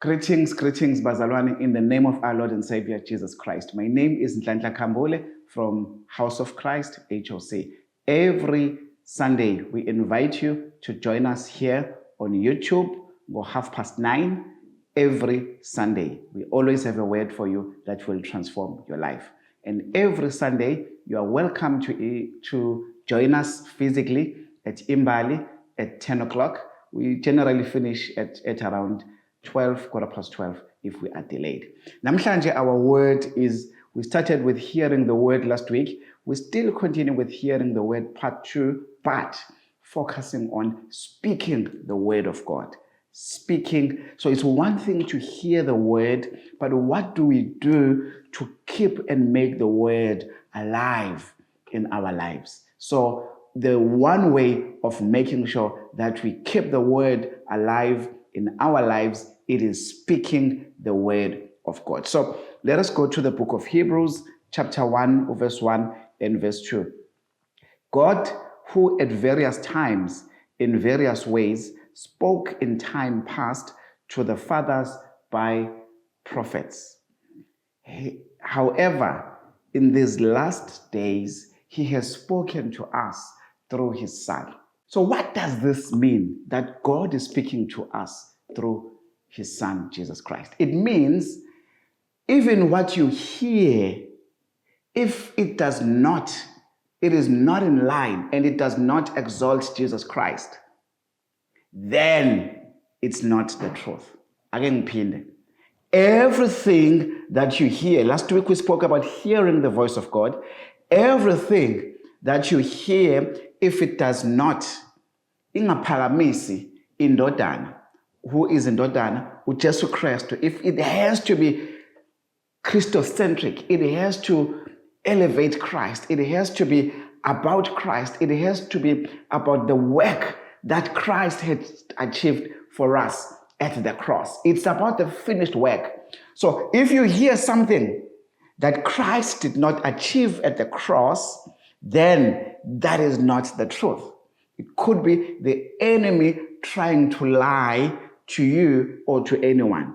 Greetings, Bazalwane, in the name of our Lord and Savior, Jesus Christ. My name is Nhlanhla Khambule from House of Christ, HOC. Every Sunday, we invite you to join us here on YouTube for 9:30 every Sunday. We always have a word for you that will transform your life. And every Sunday, you are welcome to join us physically at Imbali at 10 o'clock. We generally finish at around 12:15 if we are delayed. Namhlanje, our word is, we started with hearing the word last week. We still continue with hearing the word part 2, but focusing on speaking the word of God. Speaking. So it's one thing to hear the word, but what do we do to keep and make the word alive in our lives? So the one way of making sure that we keep the word alive in our lives, it is speaking the word of God. So let us go to the book of Hebrews, chapter 1, verse 1 and verse 2. God, who at various times, in various ways, spoke in time past to the fathers by prophets. However, in these last days, he has spoken to us through his Son. So what does this mean, that God is speaking to us through his Son, Jesus Christ? It means even what you hear, if it is not in line and it does not exalt Jesus Christ, then it's not the truth. Again, everything that you hear, last week we spoke about hearing the voice of God. Everything that you hear, if it does not ingaphakamisi indodana, who is indodana, uJesu Kristu, if it has to be Christocentric, it has to elevate Christ, it has to be about Christ, it has to be about the work that Christ had achieved for us at the cross. It's about the finished work. So if you hear something that Christ did not achieve at the cross, then that is not the truth. It could be the enemy trying to lie to you or to anyone.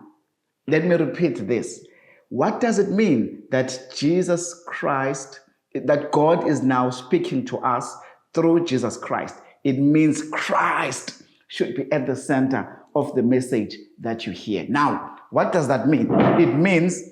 Let me repeat this. What does it mean that Jesus Christ, that God is now speaking to us through Jesus Christ? It means Christ should be at the center of the message that you hear. Now, what does that mean? It means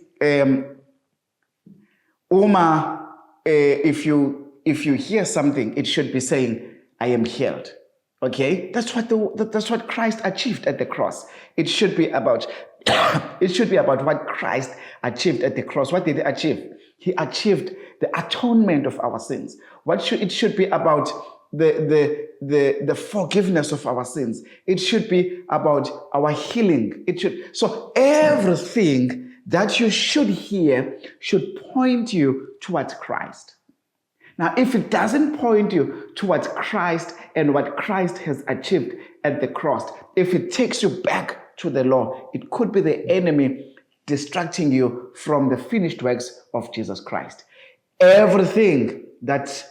if you hear something, it should be saying, I am healed. Okay? That's what Christ achieved at the cross. It should be about what Christ achieved at the cross. What did he achieve? He achieved the atonement of our sins. It should be about the forgiveness of our sins. It should be about our healing. So everything that you should hear should point you towards Christ. Now, if it doesn't point you towards Christ and what Christ has achieved at the cross, if it takes you back to the law, it could be the enemy distracting you from the finished works of Jesus Christ. Everything that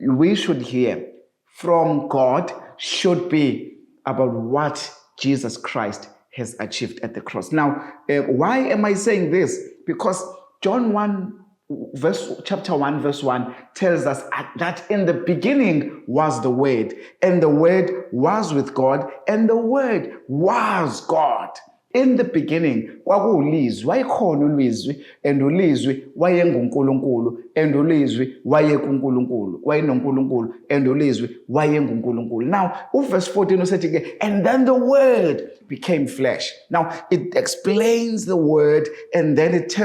we should hear from God should be about what Jesus Christ has achieved at the cross. Now, why am I saying this? Because John chapter 1 verse 1 tells us that in the beginning was the Word, and the Word was with God, and the Word was God. In the beginning, kwakulizwi, wayekhona ulizwi, and ulizwi wayenguNkulunkulu, and ulizwi wayekuNkulunkulu, wayenoNkulunkulu, and ulizwi wayenguNkulunkulu. Now, verse 14 says again, and then the Word became flesh. Now, it explains the Word, and then it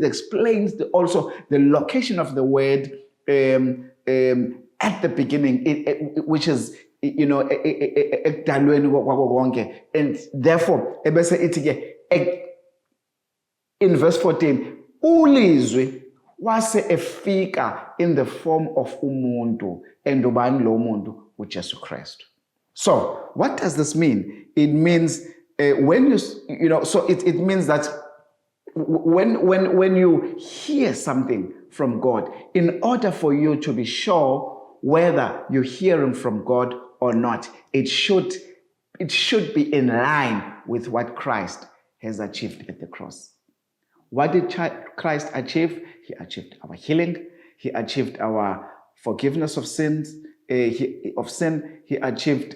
explains also the location of the Word at the beginning, which is, and therefore in verse 14, ulizwi wase efika in the form of umuntu, and ubani lo muntu uJesu Kristu. So what does this mean? It means when it means that when you hear something from God, in order for you to be sure whether you're hearing from God or not, it should be in line with what Christ has achieved at the cross. What did Christ achieve? He achieved our healing. He achieved our forgiveness of sins. He achieved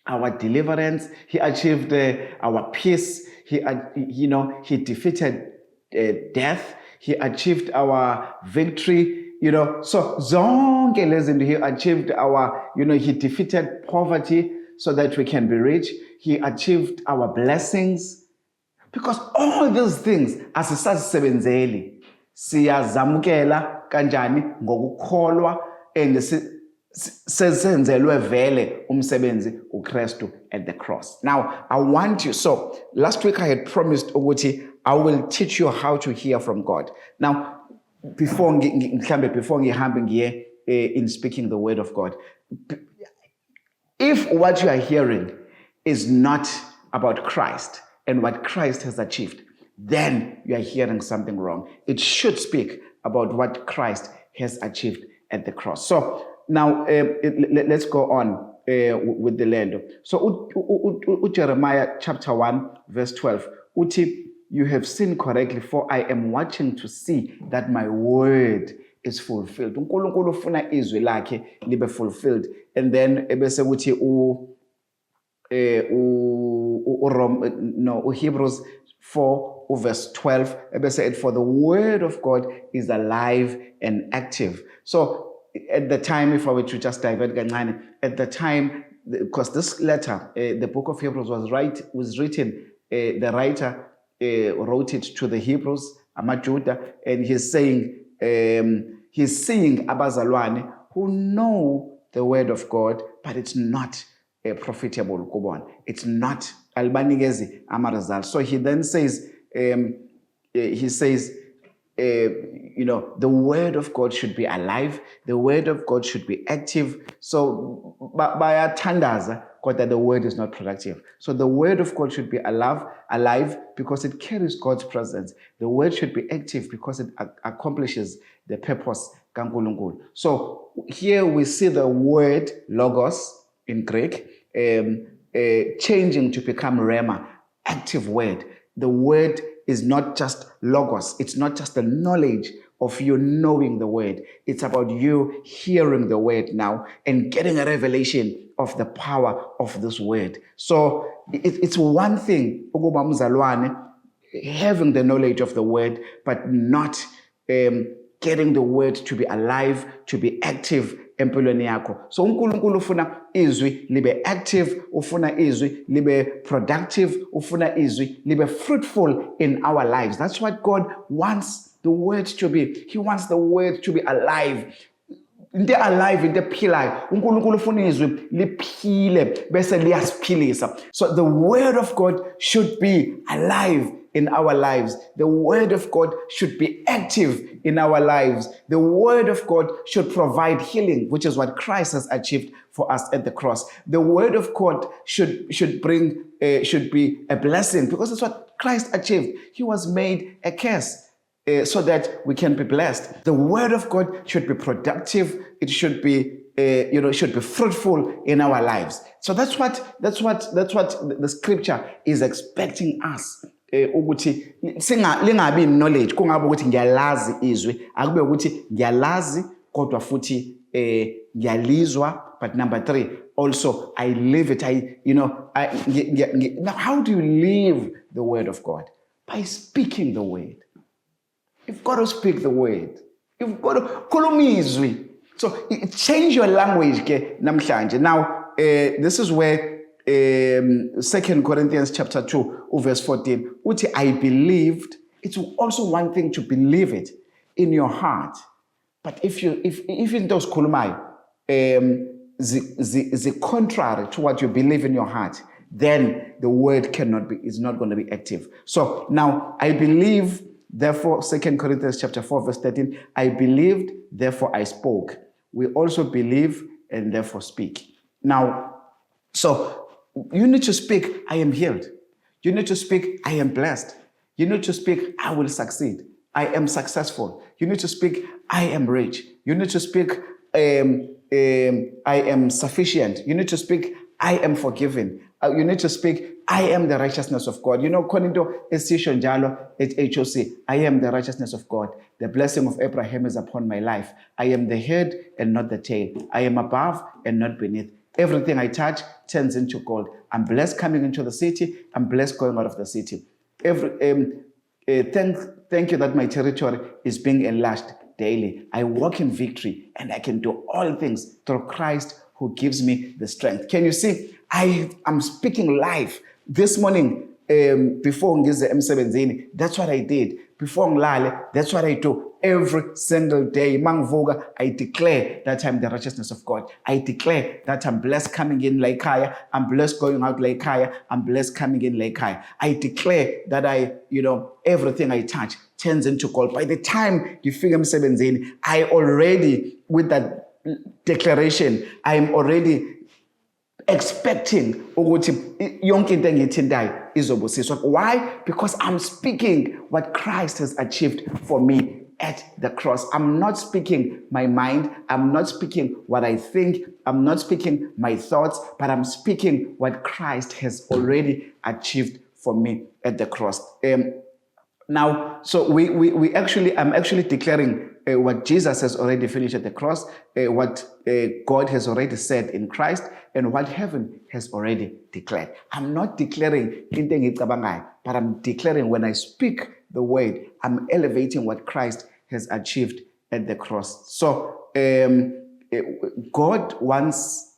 our deliverance. He achieved our peace. He defeated death. He achieved our victory. So zonke lezinto, he achieved our, he defeated poverty so that we can be rich. He achieved our blessings. Because all those things asisazisebenzeli, siyazamukela kanjani ngokukholwa and sesenzelwe vele umsebenzi uKristu at the cross. Now, I want you, so last week I had promised ukuthi I will teach you how to hear from God. Now, before ngihambe ngiye in speaking the word of God, if what you are hearing is not about Christ and what Christ has achieved, then you are hearing something wrong. It should speak about what Christ has achieved at the cross. So now let's go on with the land. So Jeremiah chapter 1 verse 12, uthi, you have seen correctly, for I am watching to see that my word is fulfilled. uNkulunkulu ufuna izwi lakhe libe fulfilled. And then ebese uthi Hebrews 4 verse 12, ebese, for the word of God is alive and active. So at the time, if I were to just divert kancane, at the time, because this letter, the book of Hebrews was written, the writer wrote it to the Hebrews, amaJuda, and he's saying, he's seeing abazalwane who know the word of God, but it's not profitable kubona. It's not albanikezi ama-results. So he then says, the word of God should be alive. The word of God should be active. So bayathandaza kodwa the word is not productive. So the word of God should be alive because it carries God's presence. The word should be active because it accomplishes the purpose kaNkulunkulu. So here we see the word logos in Greek changing to become rhema, active word. The word is not just logos. It's not just the knowledge of you knowing the word. It's about you hearing the word now and getting a revelation of the power of this word. So it's one thing, ukuba mzalwane, having the knowledge of the word, but not getting the word to be alive, to be active empilweni yakho. So uNkulunkulu ufuna izwi libe active, ufuna izwi libe productive, ufuna izwi libe fruitful in our lives. That's what God wants the word to be. He wants the word to be alive. Into alive, into philayo. uNkulunkulu ufuna izwi liphile bese liyasiphilisa. So the word of God should be alive in our lives. The word of God should be active in our lives. The word of God should provide healing, which is what Christ has achieved for us at the cross. The word of God should be a blessing because that's what Christ achieved. He was made a curse so that we can be blessed. The word of God should be productive. It should be it should be fruitful in our lives. So that's what the scripture is expecting us. Ukuthi lingabi knowledge kungabe ukuthi ngiyalazi izwi, akube ukuthi ngiyalazi kodwa futhi ngiyalizwa, but number 3 also I live it. Now how do you live the word of God? By speaking the word. You've got to speak the word. You've got to khuluma izwi. So change your language ke namhlanje. Now this is where 2 Corinthians chapter 2 verse 14, uthi I believed. It's also one thing to believe it in your heart, but if into sikhulumayo the contrary to what you believe in your heart, then the word is not going to be active. So now I believe, therefore 2 Corinthians chapter 4 verse 13, I believed, therefore I spoke. We also believe and therefore speak. Now, so you need to speak, I am healed. You need to speak, I am blessed. You need to speak, I will succeed. I am successful. You need to speak, I am rich. You need to speak, I am sufficient. You need to speak, I am forgiven. You need to speak, I am the righteousness of God. You know, according to Esisho Njalo at HOC, I am the righteousness of God. The blessing of Abraham is upon my life. I am the head and not the tail. I am above and not beneath. Everything I touch turns into gold. I'm blessed coming into the city. I'm blessed going out of the city. Thank you that my territory is being enlarged daily. I walk in victory and I can do all things through Christ who gives me the strength. Can you see? I am speaking life. This morning, before ngize emsebenzini, that's what I did. Before ngilale, that's what I do every single day. Mangivuka, I declare that I'm the righteousness of God. I declare that I'm blessed coming in like Kaya. I'm blessed going out like Kaya. I'm blessed coming in like Kaya. I declare that everything I touch turns into gold. By the time you figure emsebenzini, I already, with that declaration, I'm already expecting ukuthi yonke into engiyithintayo izobusiswa. Why? Because I'm speaking what Christ has achieved for me at the cross. I'm not speaking my mind. I'm not speaking what I think. I'm not speaking my thoughts, but I'm speaking what Christ has already achieved for me at the cross. Now, so I'm actually declaring what Jesus has already finished at the cross, what God has already said in Christ, and what heaven has already declared. I'm not declaring into engicabangayo, but I'm declaring when I speak the word, I'm elevating what Christ has achieved at the cross. So God wants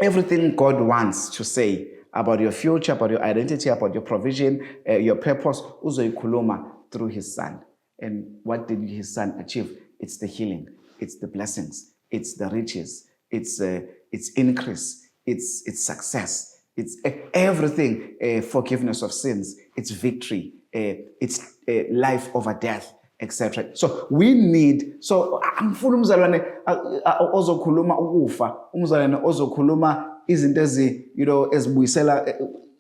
everything God wants to say about your future, about your identity, about your provision, your purpose, uzoyikhuluma through his son. And what did his son achieve? It's the healing, it's the blessings, it's the riches, it's increase, it's success, it's everything, forgiveness of sins, it's victory, it's life over death, etc. So we need, angifuni umzalwane ozokhuluma ukufa, umzalwane ozokhuluma izinto ezibuyisela.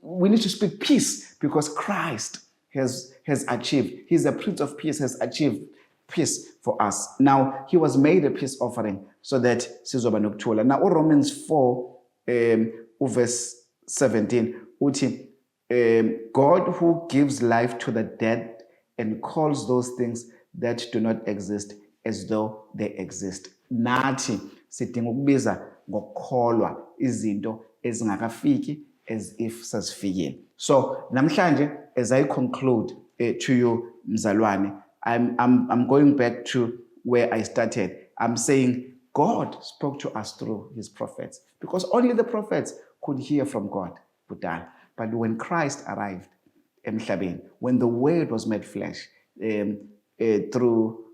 We need to speak peace because Christ has achieved. He's the Prince of Peace, has achieved peace for us. Now, he was made a peace offering so that sizoba nokuthula. Now, Romans 4, verse 17, uthi, God who gives life to the dead and calls those things that do not exist as though they exist. Nathi sidinga ukubiza ngokukholwa izinto ezingakafiki as if sasifikile. So namhlanje, as I conclude to you, mzalwane, I'm going back to where I started. I'm saying God spoke to us through his prophets because only the prophets could hear from God. But when Christ arrived, when the word was made flesh through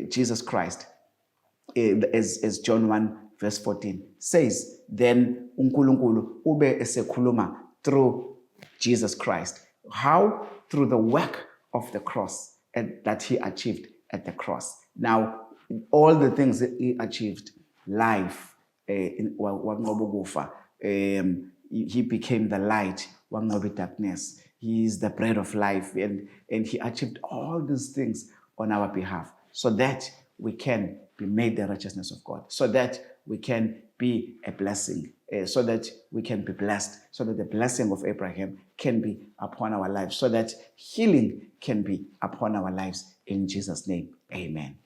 Jesus Christ, as John 1 verse 14 says, then uNkulunkulu ube esekhuluma through Jesus Christ. How? Through the work of the cross that he achieved at the cross. Now, all the things that he achieved, life, he became the light, darkness. He is the bread of life, and he achieved all these things on our behalf so that we can be made the righteousness of God, so that we can be a blessing, so that we can be blessed, so that the blessing of Abraham can be upon our lives, so that healing can be upon our lives. In Jesus' name, amen.